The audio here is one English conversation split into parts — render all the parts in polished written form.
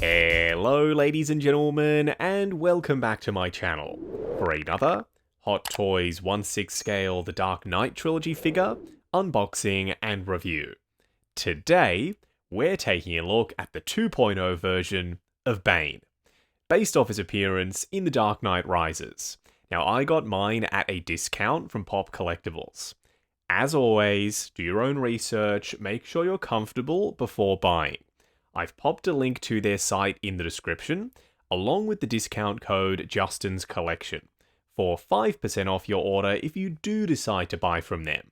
Hello ladies and gentlemen, and welcome back to my channel for another Hot Toys 1/6 scale The Dark Knight trilogy figure unboxing and review. Today, we're taking a look at the 2.0 version of Bane, based off his appearance in The Dark Knight Rises. Now, I got mine at a discount from Pop Collectibles. As always, do your own research, make sure you're comfortable before buying. I've popped a link to their site in the description, along with the discount code Justin's Collection, for 5% off your order if you do decide to buy from them.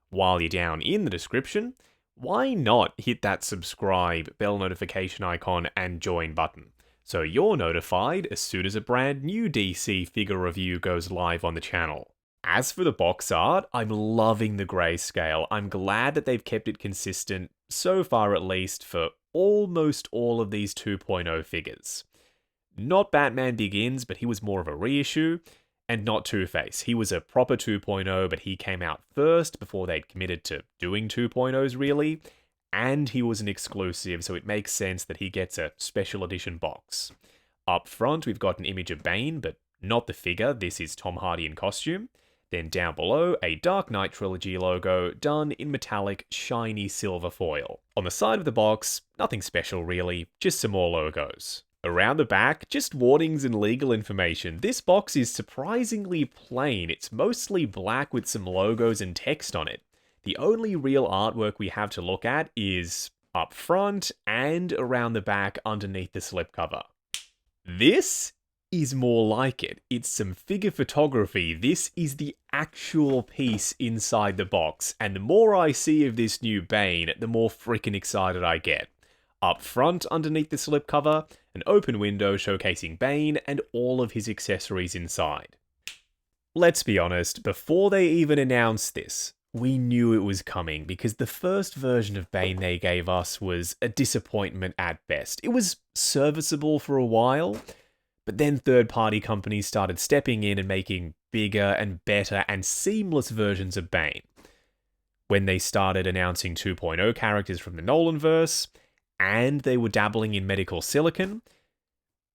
While you're down in the description, why not hit that subscribe, bell notification icon, and join button, so you're notified as soon as a brand new DC figure review goes live on the channel. As for the box art, I'm loving the grayscale. I'm glad that they've kept it consistent, so far at least, for almost all of these 2.0 figures. Not Batman Begins, but he was more of a reissue, and not Two-Face. He was a proper 2.0, but he came out first before they'd committed to doing 2.0s really, and he was an exclusive, so it makes sense that he gets a special edition box. Up front, we've got an image of Bane, but not the figure. This is Tom Hardy in costume. Then down below, a Dark Knight Trilogy logo done in metallic, shiny silver foil. On the side of the box, nothing special really, just some more logos. Around the back, just warnings and legal information. This box is surprisingly plain. It's mostly black with some logos and text on it. The only real artwork we have to look at is up front and around the back underneath the slipcover. This is more like it. It's some figure photography. This is the actual piece inside the box, and the more I see of this new Bane, the more freaking excited I get. Up front, underneath the slipcover, an open window showcasing Bane and all of his accessories inside. Let's be honest, before they even announced this, we knew it was coming, because the first version of Bane they gave us was a disappointment at best. It was serviceable for a while, but then third-party companies started stepping in and making bigger and better and seamless versions of Bane. When they started announcing 2.0 characters from the Nolanverse, and they were dabbling in medical silicon,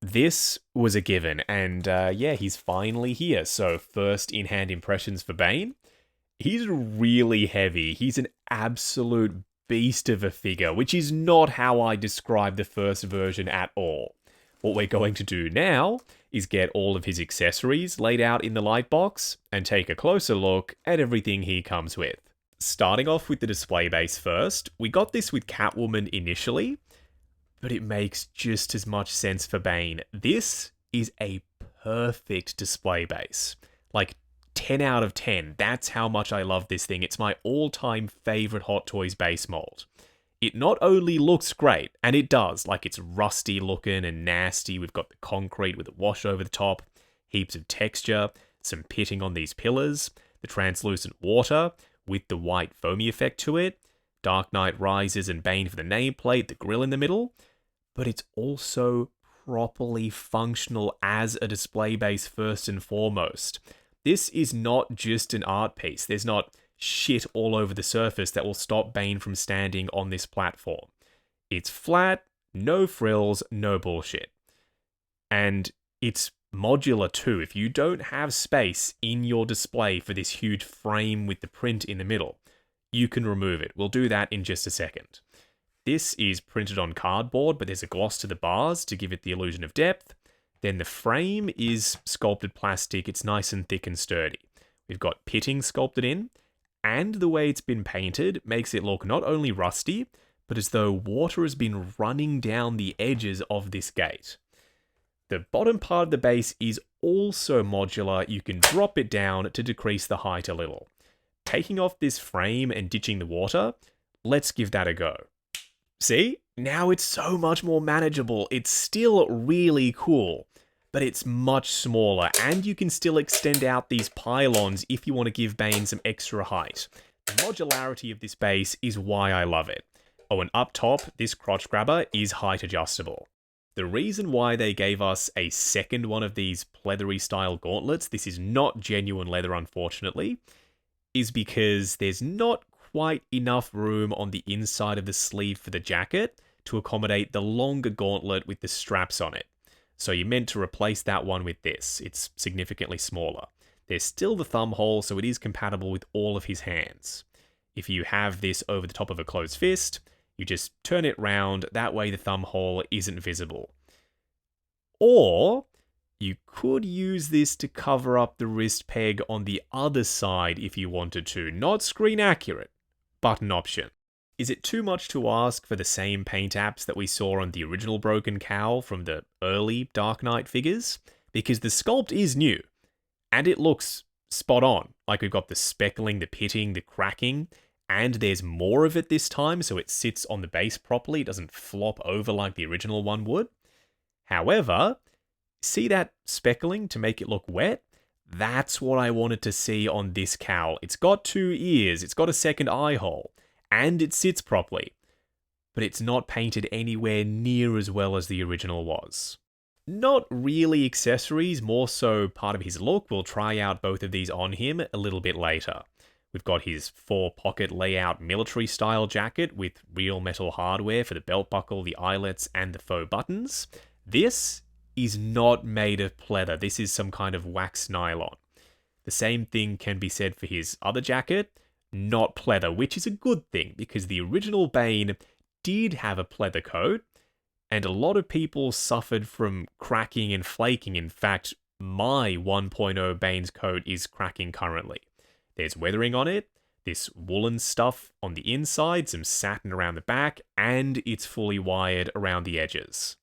this was a given. And yeah, he's finally here. So first in-hand impressions for Bane. He's really heavy. He's an absolute beast of a figure, which is not how I describe the first version at all. What we're going to do now is get all of his accessories laid out in the light box and take a closer look at everything he comes with. Starting off with the display base first, we got this with Catwoman initially, but it makes just as much sense for Bane. This is a perfect display base. Like 10 out of 10. That's how much I love this thing. It's my all-time favorite Hot Toys base mold. It not only looks great, and it does, like it's rusty looking and nasty. We've got the concrete with a wash over the top, heaps of texture, some pitting on these pillars, the translucent water with the white foamy effect to it, Dark Knight Rises and Bane for the nameplate, the grill in the middle, but it's also properly functional as a display base first and foremost. This is not just an art piece. There's not shit all over the surface that will stop Bane from standing on this platform. It's flat, no frills, no bullshit. And it's modular too. If you don't have space in your display for this huge frame with the print in the middle, you can remove it. We'll do that in just a second. This is printed on cardboard, but there's a gloss to the bars to give it the illusion of depth. Then the frame is sculpted plastic. It's nice and thick and sturdy. We've got pitting sculpted in, and the way it's been painted makes it look not only rusty, but as though water has been running down the edges of this gate. The bottom part of the base is also modular. You can drop it down to decrease the height a little. Taking off this frame and ditching the water, let's give that a go. See? Now it's so much more manageable. It's still really cool, but it's much smaller, and you can still extend out these pylons if you want to give Bane some extra height. The modularity of this base is why I love it. Oh, and up top, this crotch grabber is height adjustable. The reason why they gave us a second one of these pleathery style gauntlets, this is not genuine leather unfortunately, is because there's not quite enough room on the inside of the sleeve for the jacket to accommodate the longer gauntlet with the straps on it. So you're meant to replace that one with this. It's significantly smaller. There's still the thumb hole, so it is compatible with all of his hands. If you have this over the top of a closed fist, you just turn it round, that way the thumb hole isn't visible. Or you could use this to cover up the wrist peg on the other side if you wanted to. Not screen accurate, but an option. Is it too much to ask for the same paint apps that we saw on the original broken cowl from the early Dark Knight figures? Because the sculpt is new, and it looks spot on. Like we've got the speckling, the pitting, the cracking, and there's more of it this time, so it sits on the base properly. It doesn't flop over like the original one would. However, see that speckling to make it look wet? That's what I wanted to see on this cowl. It's got 2 ears, it's got a second eye hole, and it sits properly. But it's not painted anywhere near as well as the original was. Not really accessories, more so part of his look. We'll try out both of these on him a little bit later. We've got his 4-pocket layout military-style jacket with real metal hardware for the belt buckle, the eyelets, and the faux buttons. This is not made of pleather. This is some kind of wax nylon. The same thing can be said for his other jacket, not pleather, which is a good thing because the original Bane did have a pleather coat, and a lot of people suffered from cracking and flaking. In fact, my 1.0 Bane's coat is cracking currently. There's weathering on it, this woolen stuff on the inside, some satin around the back, and it's fully wired around the edges.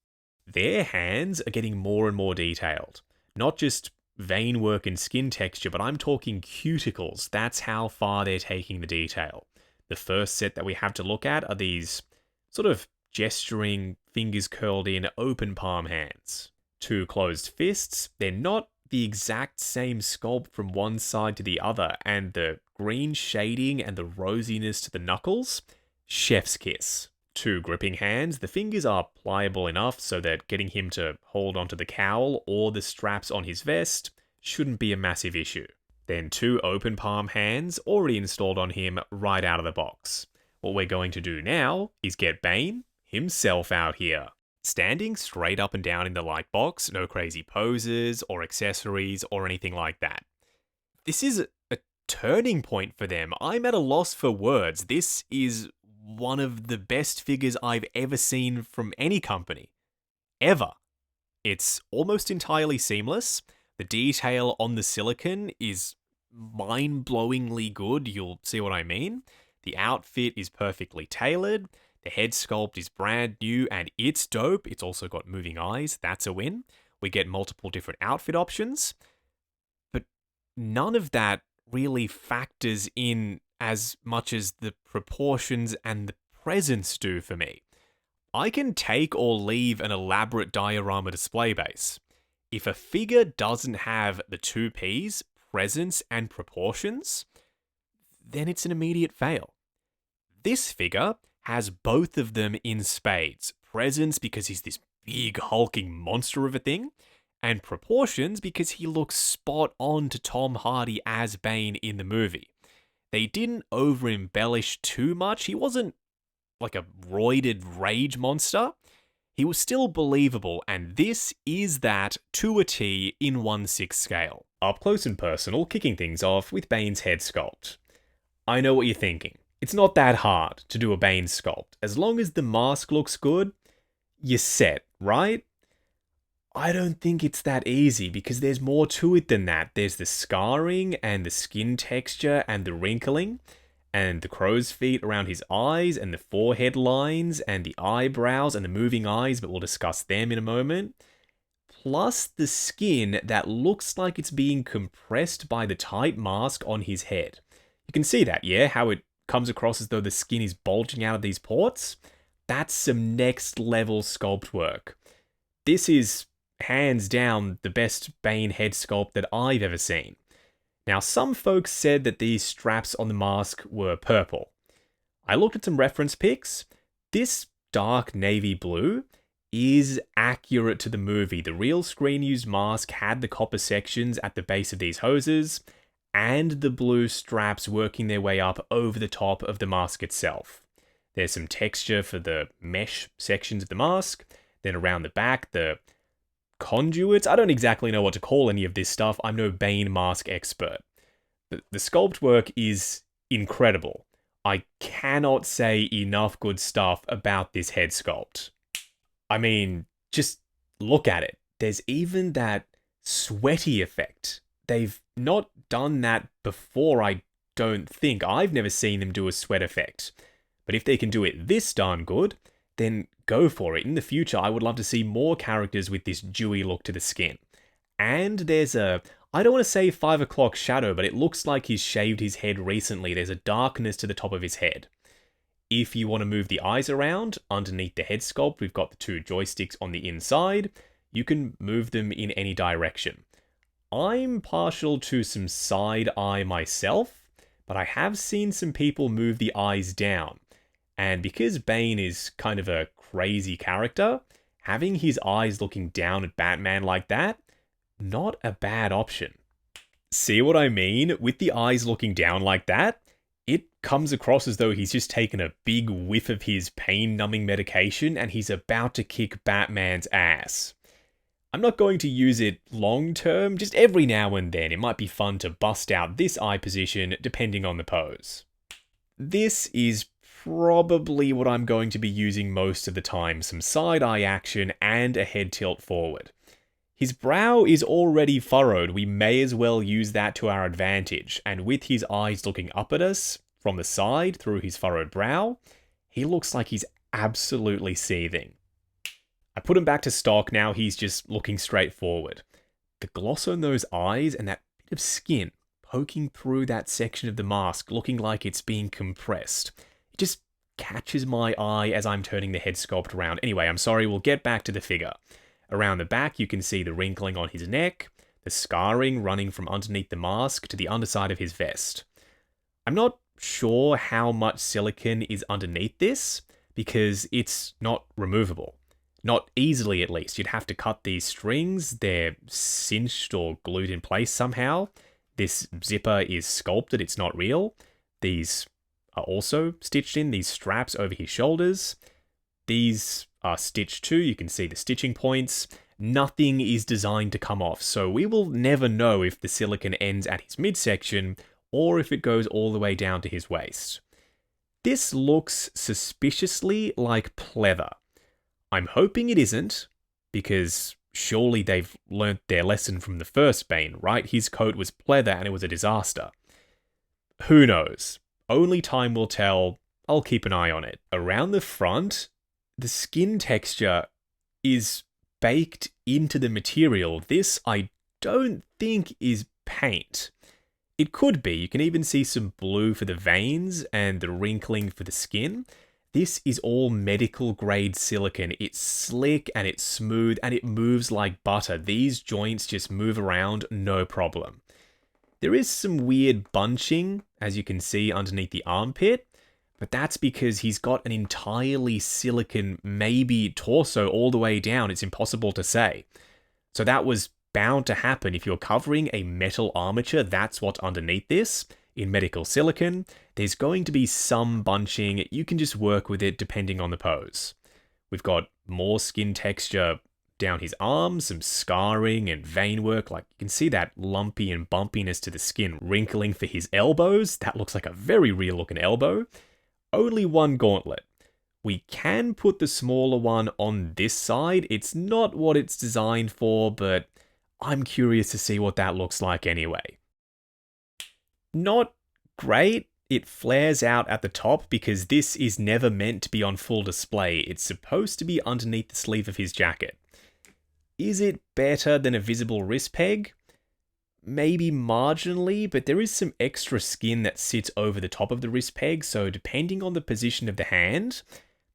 Their hands are getting more and more detailed. Not just vein work and skin texture, but I'm talking cuticles. That's how far they're taking the detail. The first set that we have to look at are these sort of gesturing, fingers curled in, open palm hands. 2 closed fists. They're not the exact same sculpt from one side to the other, and the green shading and the rosiness to the knuckles, chef's kiss. 2 gripping hands. The fingers are pliable enough so that getting him to hold onto the cowl or the straps on his vest shouldn't be a massive issue. Then 2 open palm hands already installed on him right out of the box. What we're going to do now is get Bane himself out here. Standing straight up and down in the light box, no crazy poses or accessories or anything like that. This is a turning point for them. I'm at a loss for words. This is one of the best figures I've ever seen from any company. Ever. It's almost entirely seamless. The detail on the silicone is mind-blowingly good. You'll see what I mean. The outfit is perfectly tailored. The head sculpt is brand new and it's dope. It's also got moving eyes. That's a win. We get multiple different outfit options. But none of that really factors in as much as the proportions and the presence do for me. I can take or leave an elaborate diorama display base. If a figure doesn't have the 2 Ps, presence and proportions, then it's an immediate fail. This figure has both of them in spades. Presence because he's this big hulking monster of a thing, and proportions because he looks spot on to Tom Hardy as Bane in the movie. They didn't over-embellish too much. He wasn't like a roided rage monster. He was still believable, and this is that to a T in 1/6 scale. Up close and personal, kicking things off with Bane's head sculpt. I know what you're thinking. It's not that hard to do a Bane sculpt. As long as the mask looks good, you're set, right? I don't think it's that easy because there's more to it than that. There's the scarring and the skin texture and the wrinkling and the crow's feet around his eyes and the forehead lines and the eyebrows and the moving eyes, but we'll discuss them in a moment. Plus the skin that looks like it's being compressed by the tight mask on his head. You can see that, yeah? How it comes across as though the skin is bulging out of these ports. That's some next level sculpt work. This is hands down the best Bane head sculpt that I've ever seen. Now, some folks said that these straps on the mask were purple. I looked at some reference pics. This dark navy blue is accurate to the movie. The real screen-used mask had the copper sections at the base of these hoses, and the blue straps working their way up over the top of the mask itself. There's some texture for the mesh sections of the mask. Then around the back, the conduits. I don't exactly know what to call any of this stuff. I'm no Bane mask expert. But the sculpt work is incredible. I cannot say enough good stuff about this head sculpt. I mean, just look at it. There's even that sweaty effect. They've not done that before, I don't think. I've never seen them do a sweat effect. But if they can do it this darn good, then go for it. In the future, I would love to see more characters with this dewy look to the skin. And there's I don't want to say 5 o'clock shadow, but it looks like he's shaved his head recently. There's a darkness to the top of his head. If you want to move the eyes around, underneath the head sculpt, we've got the 2 joysticks on the inside. You can move them in any direction. I'm partial to some side eye myself, but I have seen some people move the eyes down. And because Bane is kind of a crazy character, having his eyes looking down at Batman like that, not a bad option. See what I mean? With the eyes looking down like that, it comes across as though he's just taken a big whiff of his pain-numbing medication and he's about to kick Batman's ass. I'm not going to use it long-term, just every now and then it might be fun to bust out this eye position depending on the pose. This is probably what I'm going to be using most of the time, some side-eye action and a head tilt forward. His brow is already furrowed, we may as well use that to our advantage, and with his eyes looking up at us from the side through his furrowed brow, he looks like he's absolutely seething. I put him back to stock, now he's just looking straight forward. The gloss on those eyes and that bit of skin poking through that section of the mask looking like it's being compressed. It just catches my eye as I'm turning the head sculpt around. Anyway, I'm sorry, we'll get back to the figure. Around the back, you can see the wrinkling on his neck, the scarring running from underneath the mask to the underside of his vest. I'm not sure how much silicone is underneath this, because it's not removable. Not easily, at least. You'd have to cut these strings. They're cinched or glued in place somehow. This zipper is sculpted. It's not real. These are also stitched in, these straps over his shoulders. These are stitched too. You can see the stitching points. Nothing is designed to come off, so we will never know if the silicone ends at his midsection or if it goes all the way down to his waist. This looks suspiciously like pleather. I'm hoping it isn't, because surely they've learnt their lesson from the first Bane, right? His coat was pleather and it was a disaster. Who knows? Only time will tell. I'll keep an eye on it. Around the front, the skin texture is baked into the material. This, I don't think, is paint. It could be. You can even see some blue for the veins and the wrinkling for the skin. This is all medical grade silicone. It's slick and it's smooth and it moves like butter. These joints just move around, no problem. There is some weird bunching, as you can see underneath the armpit, but that's because he's got an entirely silicone, maybe torso all the way down. It's impossible to say. So that was bound to happen. If you're covering a metal armature, that's what's underneath this. In medical silicone, there's going to be some bunching. You can just work with it depending on the pose. We've got more skin texture down his arms, some scarring and vein work. Like, you can see that lumpy and bumpiness to the skin. Wrinkling for his elbows. That looks like a very real looking elbow. Only one gauntlet. We can put the smaller one on this side. It's not what it's designed for, but I'm curious to see what that looks like anyway. Not great. It flares out at the top because this is never meant to be on full display. It's supposed to be underneath the sleeve of his jacket. Is it better than a visible wrist peg? Maybe marginally, but there is some extra skin that sits over the top of the wrist peg, so depending on the position of the hand,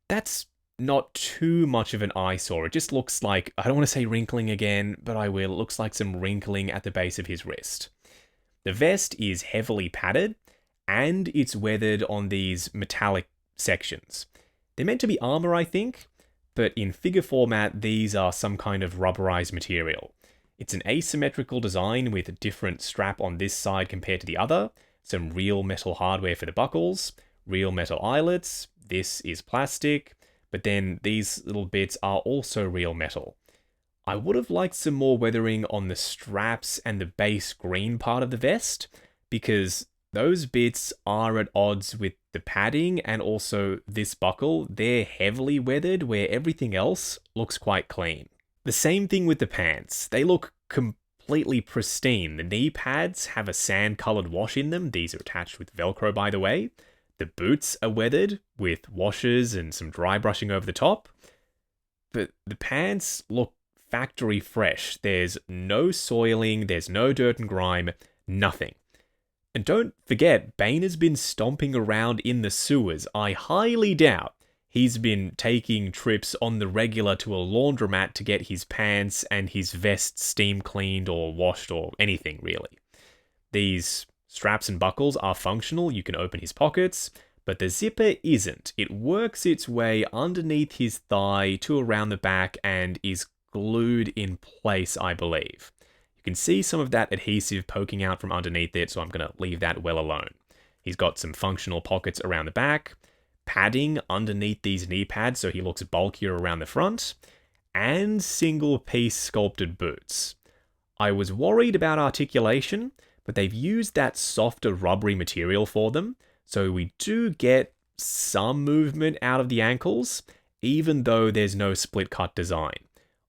that's not too much of an eyesore. It just looks like, I don't want to say wrinkling again, but I will. It looks like some wrinkling at the base of his wrist. The vest is heavily padded, and it's weathered on these metallic sections. They're meant to be armor, I think, but in figure format, these are some kind of rubberized material. It's an asymmetrical design with a different strap on this side compared to the other, some real metal hardware for the buckles, real metal eyelets. This is plastic, but then these little bits are also real metal. I would have liked some more weathering on the straps and the base green part of the vest, because those bits are at odds with the padding and also this buckle. They're heavily weathered where everything else looks quite clean. The same thing with the pants. They look completely pristine. The knee pads have a sand-colored wash in them. These are attached with Velcro, by the way. The boots are weathered with washes and some dry brushing over the top. But the pants look factory fresh. There's no soiling, there's no dirt and grime, nothing. And don't forget, Bane has been stomping around in the sewers. I highly doubt he's been taking trips on the regular to a laundromat to get his pants and his vest steam cleaned or washed or anything, really. These straps and buckles are functional. You can open his pockets, but the zipper isn't. It works its way underneath his thigh to around the back and is glued in place, I believe. You can see some of that adhesive poking out from underneath it, so I'm going to leave that well alone. He's got some functional pockets around the back, padding underneath these knee pads so he looks bulkier around the front, and single-piece sculpted boots. I was worried about articulation, but they've used that softer rubbery material for them, so we do get some movement out of the ankles, even though there's no split-cut design.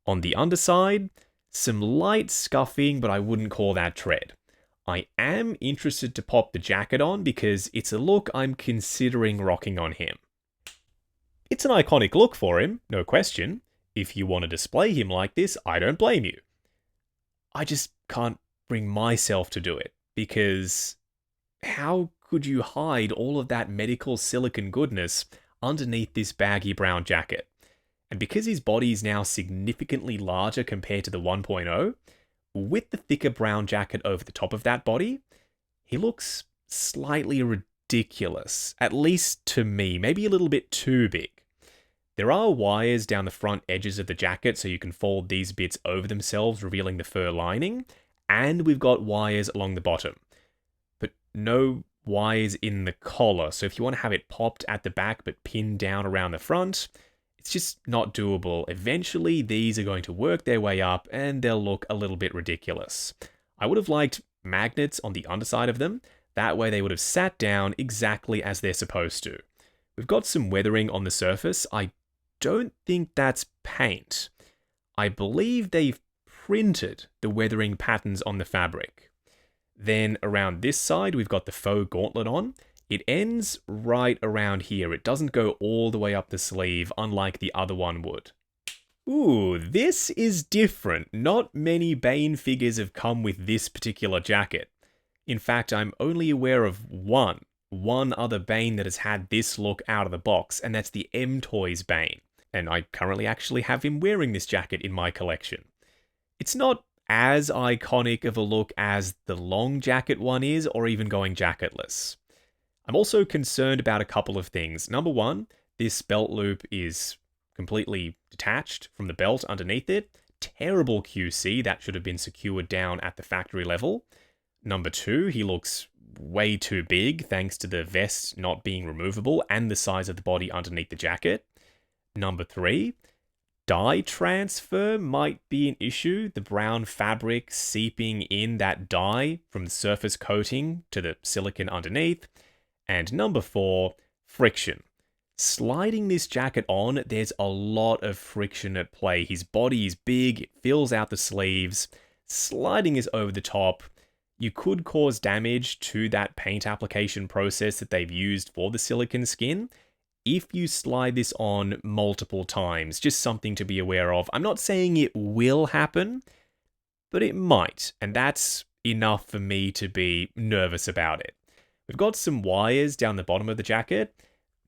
On the underside, some light scuffing, but I wouldn't call that tread. I am interested to pop the jacket on because it's a look I'm considering rocking on him. It's an iconic look for him, no question. If you want to display him like this, I don't blame you. I just can't bring myself to do it, because how could you hide all of that medical silicone goodness underneath this baggy brown jacket? And because his body is now significantly larger compared to the 1.0, with the thicker brown jacket over the top of that body, he looks slightly ridiculous, at least to me, maybe a little bit too big. There are wires down the front edges of the jacket so you can fold these bits over themselves, revealing the fur lining, and we've got wires along the bottom, but no wires in the collar, so if you want to have it popped at the back but pinned down around the front, it's just not doable. Eventually, these are going to work their way up and they'll look a little bit ridiculous. I would have liked magnets on the underside of them. That way they would have sat down exactly as they're supposed to. We've got some weathering on the surface. I don't think that's paint. I believe they've printed the weathering patterns on the fabric. Then around this side, we've got the faux gauntlet on. It ends right around here. It doesn't go all the way up the sleeve, unlike the other one would. Ooh, this is different. Not many Bane figures have come with this particular jacket. In fact, I'm only aware of one other Bane that has had this look out of the box, and that's the M-Toys Bane. And I currently actually have him wearing this jacket in my collection. It's not as iconic of a look as the long jacket one is, or even going jacketless. I'm also concerned about a couple of things. Number one, this belt loop is completely detached from the belt underneath it. Terrible QC, that should have been secured down at the factory level. Number two, he looks way too big thanks to the vest not being removable and the size of the body underneath the jacket. Number three, dye transfer might be an issue. The brown fabric seeping in that dye from the surface coating to the silicone underneath. And number four, friction. Sliding this jacket on, there's a lot of friction at play. His body is big, it fills out the sleeves. Sliding is over the top. You could cause damage to that paint application process that they've used for the silicone skin if you slide this on multiple times. Just something to be aware of. I'm not saying it will happen, but it might. And that's enough for me to be nervous about it. We've got some wires down the bottom of the jacket.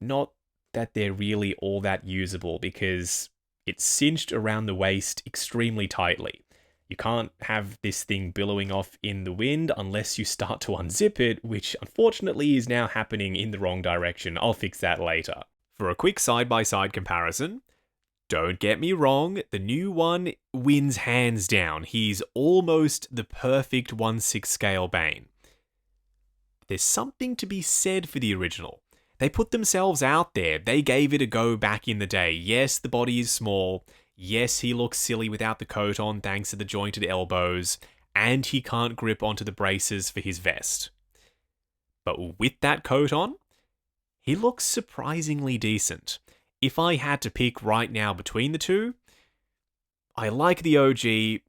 Not that they're really all that usable because it's cinched around the waist extremely tightly. You can't have this thing billowing off in the wind unless you start to unzip it, which unfortunately is now happening in the wrong direction. I'll fix that later. For a quick side-by-side comparison, don't get me wrong, the new one wins hands down. He's almost the perfect 1/6 scale Bane. There's something to be said for the original. They put themselves out there. They gave it a go back in the day. Yes, the body is small. Yes, he looks silly without the coat on thanks to the jointed elbows. And he can't grip onto the braces for his vest. But with that coat on, he looks surprisingly decent. If I had to pick right now between the two, I like the OG.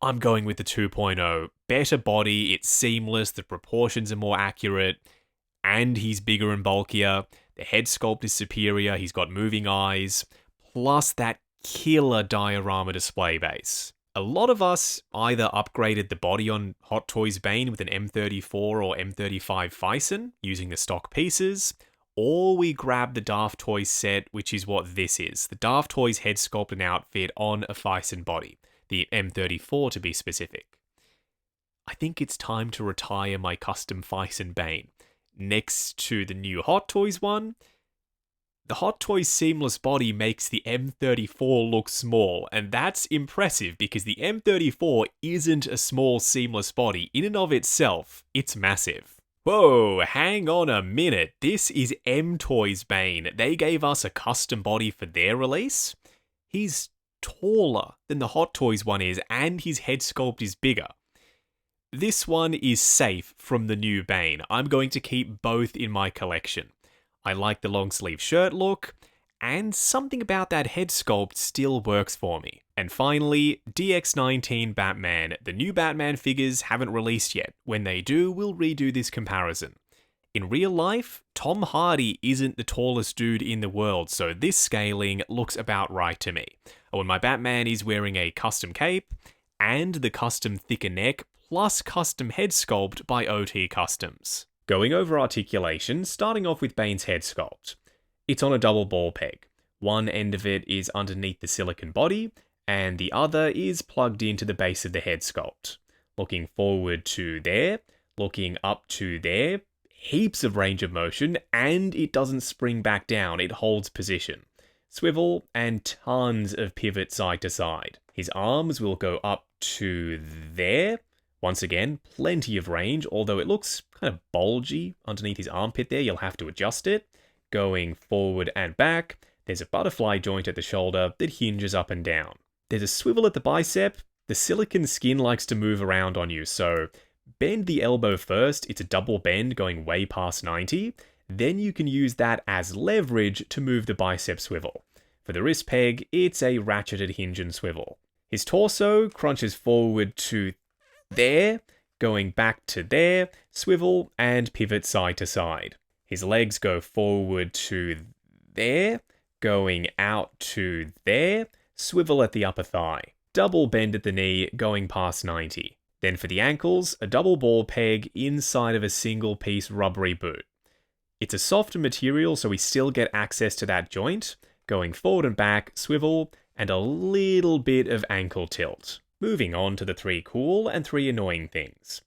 I'm going with the 2.0. Better body, it's seamless, the proportions are more accurate, and he's bigger and bulkier. The head sculpt is superior, he's got moving eyes, plus that killer diorama display base. A lot of us either upgraded the body on Hot Toys Bane with an M34 or M35 Fison using the stock pieces, or we grabbed the Daft Toys set, which is what this is. The Daft Toys head sculpt and outfit on a Fison body, the M34 to be specific. I think it's time to retire my custom Fison Bane. Next to the new Hot Toys one, the Hot Toys seamless body makes the M34 look small, and that's impressive because the M34 isn't a small seamless body. In and of itself, it's massive. Whoa, hang on a minute. This is M Toys Bane. They gave us a custom body for their release. He's taller than the Hot Toys one is, and his head sculpt is bigger. This one is safe from the new Bane. I'm going to keep both in my collection. I like the long sleeve shirt look, and something about that head sculpt still works for me. And finally, DX19 Batman. The new Batman figures haven't released yet. When they do, we'll redo this comparison. In real life, Tom Hardy isn't the tallest dude in the world, so this scaling looks about right to me. When my Batman is wearing a custom cape, and the custom thicker neck, plus custom head sculpt by OT Customs. Going over articulation, starting off with Bane's head sculpt. It's on a double ball peg. One end of it is underneath the silicone body, and the other is plugged into the base of the head sculpt. Looking forward to there, looking up to there, heaps of range of motion, and it doesn't spring back down, it holds position. Swivel, and tons of pivot side to side. His arms will go up to there. Once again, plenty of range, although it looks kind of bulgy underneath his armpit there, you'll have to adjust it. Going forward and back, there's a butterfly joint at the shoulder that hinges up and down. There's a swivel at the bicep. The silicone skin likes to move around on you, so bend the elbow first. It's a double bend going way past 90. Then you can use that as leverage to move the bicep swivel. For the wrist peg, it's a ratcheted hinge and swivel. His torso crunches forward to there, going back to there, swivel, and pivot side to side. His legs go forward to there, going out to there, swivel at the upper thigh. Double bend at the knee, going past 90. Then for the ankles, a double ball peg inside of a single piece rubbery boot. It's a softer material, so we still get access to that joint, going forward and back, swivel, and a little bit of ankle tilt. Moving on to the 3 cool and 3 annoying things.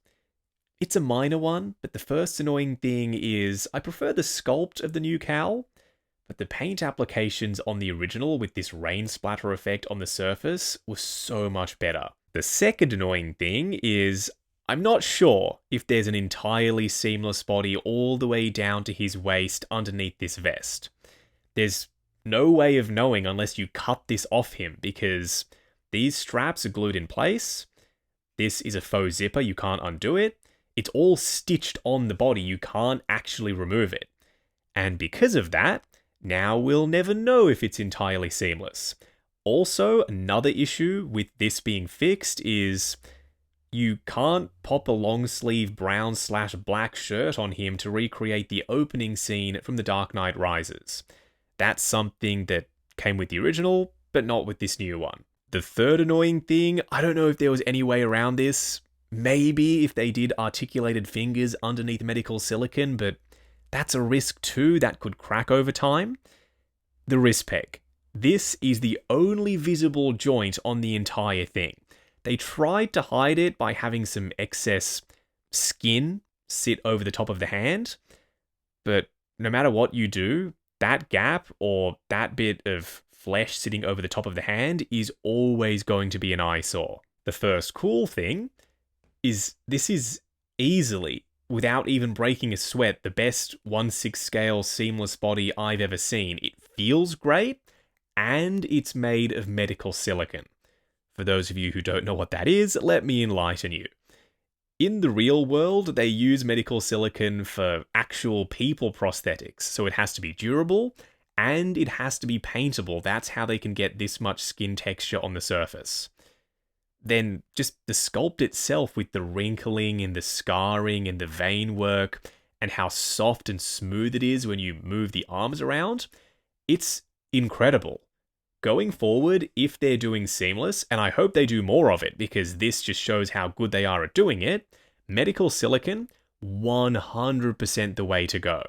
It's a minor one, but the first annoying thing is I prefer the sculpt of the new cowl, but the paint applications on the original with this rain splatter effect on the surface was so much better. The second annoying thing is I'm not sure if there's an entirely seamless body all the way down to his waist underneath this vest. There's no way of knowing unless you cut this off him, because these straps are glued in place. This is a faux zipper, you can't undo it. It's all stitched on the body, you can't actually remove it. And because of that, now we'll never know if it's entirely seamless. Also, another issue with this being fixed is you can't pop a long sleeve brown/black shirt on him to recreate the opening scene from The Dark Knight Rises. That's something that came with the original, but not with this new one. The third annoying thing, I don't know if there was any way around this. Maybe if they did articulated fingers underneath medical silicone, but that's a risk too, that could crack over time. The wrist peg. This is the only visible joint on the entire thing. They tried to hide it by having some excess skin sit over the top of the hand, but no matter what you do, that gap or that bit of flesh sitting over the top of the hand is always going to be an eyesore. The first cool thing is this is easily without even breaking a sweat, the best 1/6 scale seamless body I've ever seen. It feels great, and it's made of medical silicone. For those of you who don't know what that is, let me enlighten you. In the real world, they use medical silicone for actual people prosthetics, so it has to be durable, and it has to be paintable. That's how they can get this much skin texture on the surface. Then just the sculpt itself with the wrinkling and the scarring and the vein work and how soft and smooth it is when you move the arms around, it's incredible. Going forward, if they're doing seamless, and I hope they do more of it because this just shows how good they are at doing it, medical silicone, 100% the way to go.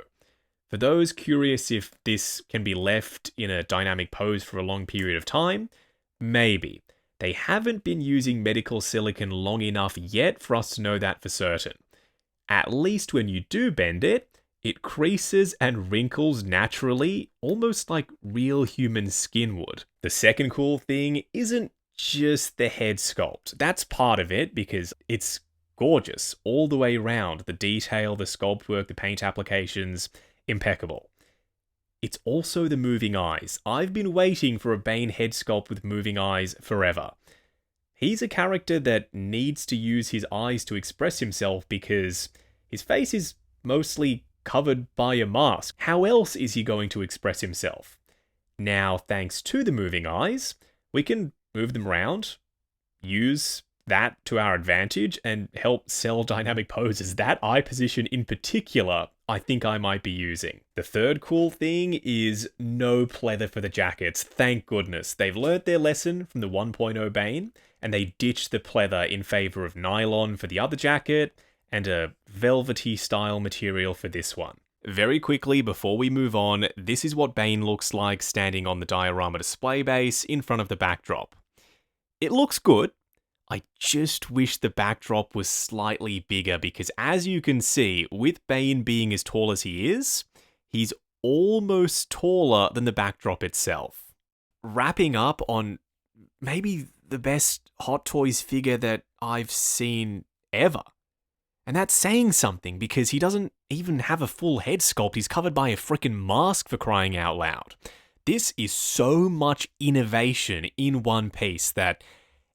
For those curious if this can be left in a dynamic pose for a long period of time, maybe. They haven't been using medical silicone long enough yet for us to know that for certain. At least when you do bend it, it creases and wrinkles naturally, almost like real human skin would. The second cool thing isn't just the head sculpt. That's part of it because it's gorgeous all the way around. The detail, the sculpt work, the paint applications, impeccable. It's also the moving eyes. I've been waiting for a Bane head sculpt with moving eyes forever. He's a character that needs to use his eyes to express himself because his face is mostly covered by a mask. How else is he going to express himself? Now, thanks to the moving eyes, we can move them around, use that to our advantage, and help sell dynamic poses. That eye position in particular, I think I might be using. The third cool thing is no pleather for the jackets. Thank goodness. They've learnt their lesson from the 1.0 Bane, and they ditched the pleather in favor of nylon for the other jacket, and a velvety style material for this one. Very quickly, before we move on, this is what Bane looks like standing on the diorama display base in front of the backdrop. It looks good. I just wish the backdrop was slightly bigger because as you can see, with Bane being as tall as he is, he's almost taller than the backdrop itself. Wrapping up on maybe the best Hot Toys figure that I've seen ever. And that's saying something because he doesn't even have a full head sculpt. He's covered by a freaking mask, for crying out loud. This is so much innovation in one piece that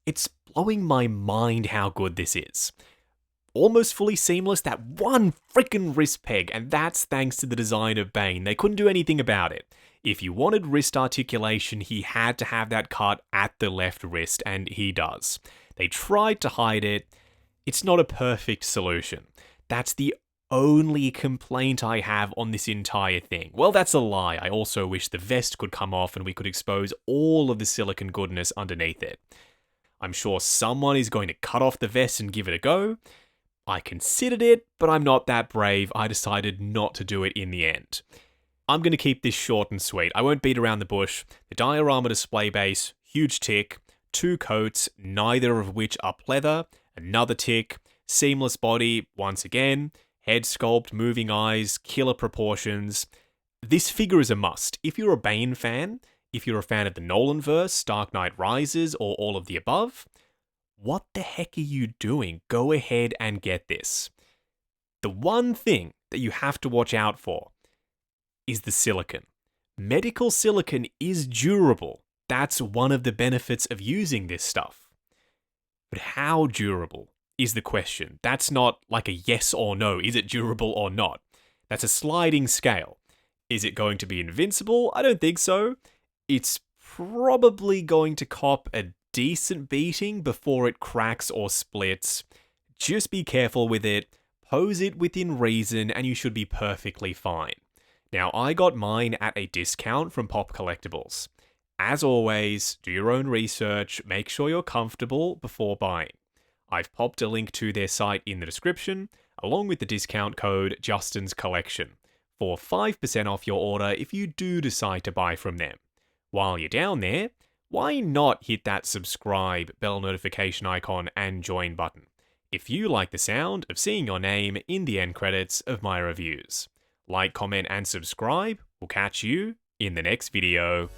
it's blowing my mind how good this is. Almost fully seamless, that one freaking wrist peg, and that's thanks to the design of Bane. They couldn't do anything about it. If you wanted wrist articulation, he had to have that cut at the left wrist, and he does. They tried to hide it. It's not a perfect solution. That's the only complaint I have on this entire thing. Well, that's a lie. I also wish the vest could come off and we could expose all of the silicone goodness underneath it. I'm sure someone is going to cut off the vest and give it a go. I considered it, but I'm not that brave. I decided not to do it in the end. I'm going to keep this short and sweet. I won't beat around the bush. The diorama display base, huge tick. 2 coats, neither of which are pleather. Another tick. Seamless body, once again. Head sculpt, moving eyes, killer proportions. This figure is a must. If you're a Bane fan, if you're a fan of the Nolanverse, Dark Knight Rises, or all of the above, what the heck are you doing? Go ahead and get this. The one thing that you have to watch out for is the silicone. Medical silicone is durable. That's one of the benefits of using this stuff. But how durable is the question? That's not like a yes or no. Is it durable or not? That's a sliding scale. Is it going to be invincible? I don't think so. It's probably going to cop a decent beating before it cracks or splits. Just be careful with it. Pose it within reason and you should be perfectly fine. Now, I got mine at a discount from Pop Collectibles. As always, do your own research, make sure you're comfortable before buying. I've popped a link to their site in the description, along with the discount code Justin's Collection, for 5% off your order if you do decide to buy from them. While you're down there, why not hit that subscribe, bell notification icon, and join button, if you like the sound of seeing your name in the end credits of my reviews. Like, comment, and subscribe. We'll catch you in the next video.